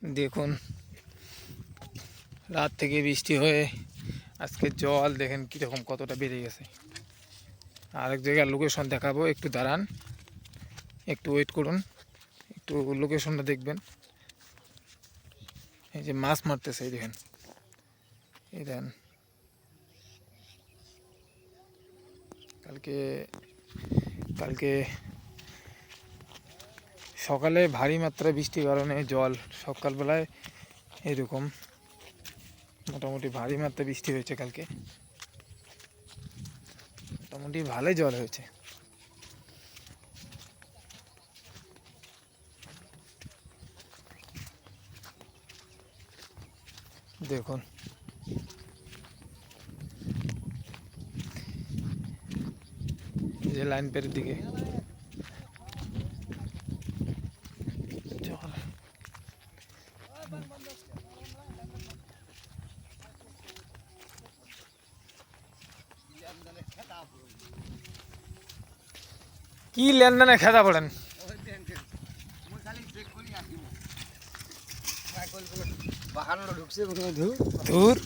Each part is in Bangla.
দেখুন রাত থেকে বৃষ্টি হয়ে আজকে জল দেখেন কীরকম কতটা বেড়ে গেছে। আরেক জায়গায় লোকেশন দেখাবো, একটু দাঁড়ান, একটু ওয়েট করুন, একটু লোকেশনটা দেখবেন। এই যে মাছ মারতেছে, এই দেখেন, এই দেখেন কালকে কালকে সকালে ভারী মাত্রায় বৃষ্টির কারণে জল সকালবেলায় এরকম মোটামুটি ভারী মাত্রায় বৃষ্টি হয়েছে। কালকে মোটামুটি ভালোই জল হয়েছে। দেখুন যে লাইন পেরের দিকে জল। কি লেনদেনে খেদা পড়েন? ধুর,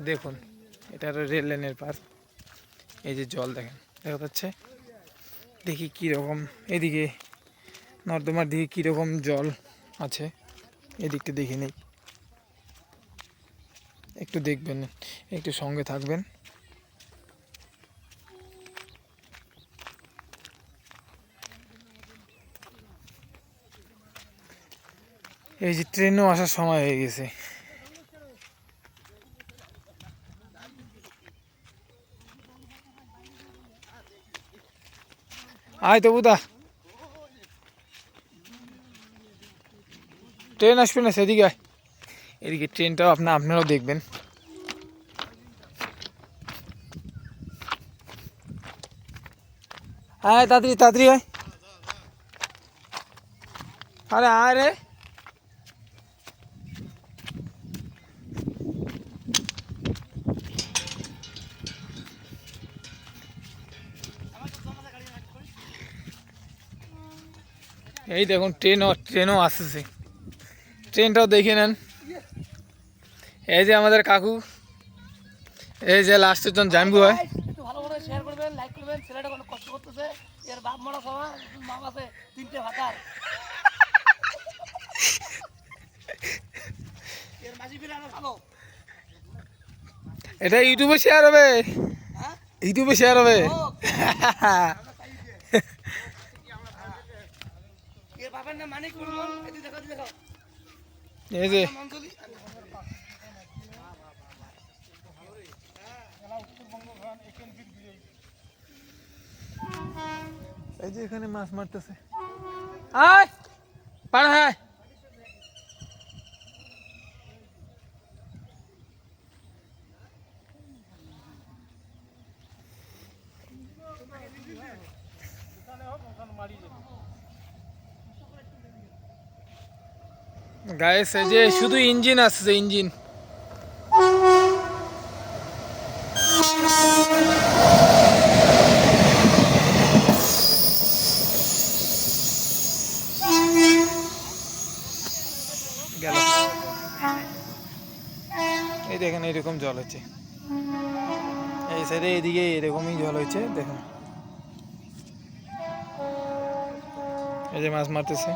দেখুন এটা রেল লাইনের পার। এই যে জল দেখেন, দেখা যাচ্ছে। দেখি কীরকম এদিকে নর্দমার দিকে কীরকম জল আছে, এদিকটা দেখে নেই, একটু দেখবেন, একটু সঙ্গে থাকবেন। এই যে ট্রেনও আসার সময় হয়ে গেছে। আয় তো বুদা, ট্রেন আসবে না, সেদিকে আয়। এদিকে ট্রেনটাও আপনারাও দেখবেন। আয় তাড়াতাড়ি তাড়াতাড়ি আয়, আরে আয় রে। এই দেখুন ট্রেনও আসতেছে, ট্রেনটাও দেখে নেন। এই যে আমাদের কাকু, এই যে লাস্টের জন জানবু হয়। এটা ইউটিউবে শেয়ার হবে, ইউটিউবে শেয়ার হবে। এই যে এই যে এখানে মাছ মারতেছে। আয় পাড়া, হ্যাঁ গায়েস, এই যে শুধু ইঞ্জিন আসছে, ইঞ্জিন। গেল, এই দেখেন এরকম জল হচ্ছে এই সাইডে, এদিকে এরকমই জল হয়েছে। দেখুন এই যে মাছ মারতেছে।